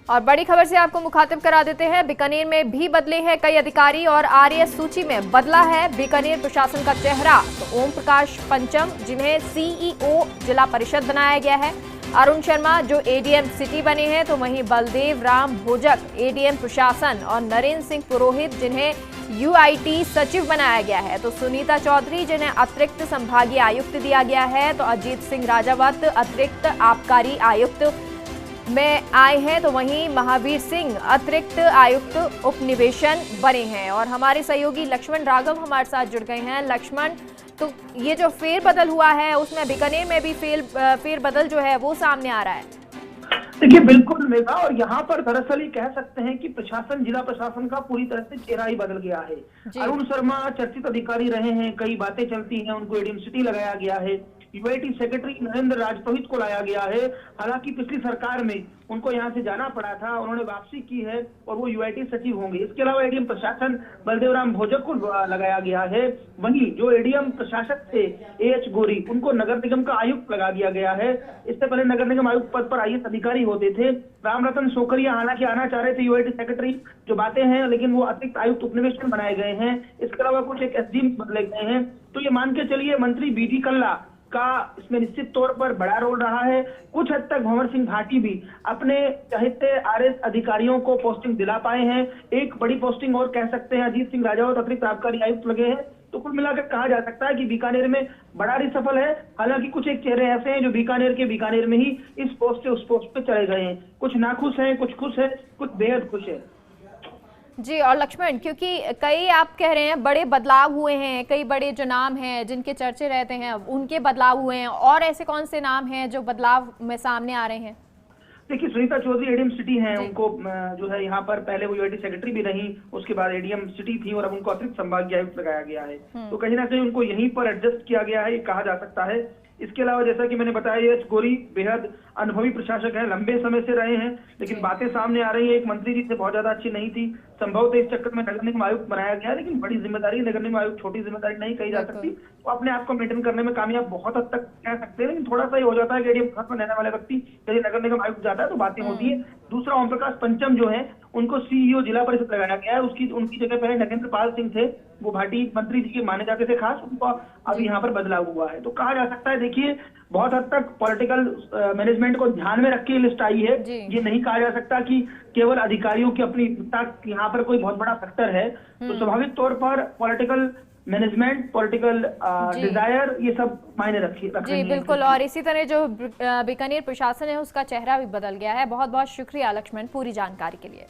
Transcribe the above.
और बड़ी खबर से आपको मुखातिब करा देते हैं। बीकानेर में भी बदले हैं कई अधिकारी और आरएएस सूची में बदला है बीकानेर प्रशासन का चेहरा। तो ओम प्रकाश पंचम जिन्हें सीईओ जिला परिषद बनाया गया है, अरुण शर्मा जो एडीएम सिटी बने हैं, तो वहीं बलदेव राम भोजक एडीएम प्रशासन और नरेंद्र सिंह पुरोहित जिन्हें यूआईटी सचिव बनाया गया है। तो सुनीता चौधरी जिन्हें अतिरिक्त संभागीय आयुक्त दिया गया है। तो अजीत सिंह राजावत अतिरिक्त आबकारी आयुक्त में आए हैं। तो वहीं महावीर सिंह अतिरिक्त आयुक्त उपनिवेशन बने हैं। और हमारे सहयोगी लक्ष्मण राघव हमारे साथ जुड़ गए हैं। लक्ष्मण, तो ये जो फेरबदल हुआ है उसमें बीकानेर में भी फेरबदल जो है वो सामने आ रहा है। देखिए बिल्कुल मेघा, और यहाँ पर दरअसल ही कह सकते हैं कि प्रशासन, जिला प्रशासन का पूरी तरह से चेहरा ही बदल गया है। अरुण शर्मा चर्चित अधिकारी रहे हैं, कई बातें चलती हैं, उनको एडीएम सिटी लगाया गया है। यूआईटी सेक्रेटरी नरेंद्र राजपुरोहित को लाया गया है। हालांकि पिछली सरकार में उनको यहाँ से जाना पड़ा था, उन्होंने वापसी की है और वो यूआईटी सचिव होंगे। इसके अलावा एडीएम प्रशासन बलदेव राम भोजक को लगाया गया है। वहीं जो एडीएम प्रशासक थे एएच गोरी, उनको नगर निगम का आयुक्त लगा दिया गया है। इससे पहले नगर निगम आयुक्त पद पर आईएएस अधिकारी होते थे राम रतन सोकरिया, हालांकि आना चाह रहे थे यूआईटी सेक्रेटरी, जो बातें हैं, लेकिन वो अतिरिक्त आयुक्त उपनिवेशन बनाए गए हैं। इसके अलावा कुछ एक एसडीएम बदले गए हैं। तो ये मान के चलिए मंत्री बीडी कल्ला का इसमें निश्चित तौर पर बड़ा रोल रहा है। कुछ हद तक भंवर सिंह भाटी भी अपने चहेते आरएएस अधिकारियों को पोस्टिंग दिला पाए हैं। एक बड़ी पोस्टिंग और कह सकते हैं, अजीत सिंह राजावत अतिरिक्त आबकारी आयुक्त लगे हैं। तो कुल मिलाकर कहा जा सकता है कि बीकानेर में बड़ा सफल है। हालांकि कुछ एक चेहरे ऐसे हैं जो बीकानेर में ही इस पोस्ट से उस पोस्ट पे चले गए हैं। कुछ नाखुश हैं, कुछ खुश हैं, कुछ बेहद खुश है। जी, और लक्ष्मण, क्योंकि कई आप कह रहे हैं बड़े बदलाव हुए हैं, कई बड़े जो नाम हैं जिनके चर्चे रहते हैं उनके बदलाव हुए हैं, और ऐसे कौन से नाम हैं जो बदलाव में सामने आ रहे हैं? देखिए सुनीता चौधरी एडीएम सिटी हैं, उनको जो है यहाँ पर पहले वो यूआईटी सेक्रेटरी भी रही, उसके बाद एडीएम सिटी थी और अब उनको अतिरिक्त संभागीय आयुक्त लगाया गया है। तो कहीं ना कहीं उनको यहीं पर एडजस्ट किया गया है, ये कहा जा सकता है। इसके अलावा जैसा कि मैंने बताया, एएच गोरी बेहद अनुभवी प्रशासक हैं, लंबे समय से रहे हैं, लेकिन बातें सामने आ रही है एक मंत्री जी से बहुत ज्यादा अच्छी नहीं थी। संभवतः इस चक्कर में नगर निगम आयुक्त बनाया गया, लेकिन बड़ी जिम्मेदारी नगर निगम आयुक्त छोटी जिम्मेदारी नहीं कही जा सकती। वो अपने आप को मेंटेन करने में कामयाब बहुत हद तक कह सकते हैं, लेकिन थोड़ा सा ही हो जाता है कि एडीएम घर पर रहने वाले व्यक्ति यदि नगर निगम आयुक्त जाता है तो बातें होती है। दूसरा, ओम प्रकाश पंचम जो है उनको सीईओ जिला परिषद लगाया गया है। उनकी जगह पहले नगेंद्र पाल सिंह थे, वो भाटी मंत्री जी के माने जाते थे खास, उनको अब यहाँ पर बदलाव हुआ है। तो कहा जा सकता है, देखिए बहुत हद तक पॉलिटिकल मैनेजमेंट को ध्यान में रख के लिस्ट आई है। ये नहीं कहा जा सकता कि केवल अधिकारियों की अपनी यहाँ पर कोई बहुत बड़ा फैक्टर है। तो स्वाभाविक तौर पर पॉलिटिकल मैनेजमेंट, पॉलिटिकल डिजायर, ये सब मायने रखेंगे। जी बिल्कुल, और इसी तरह जो बीकानेर प्रशासन है उसका चेहरा भी बदल गया है। बहुत बहुत शुक्रिया लक्ष्मण पूरी जानकारी के लिए।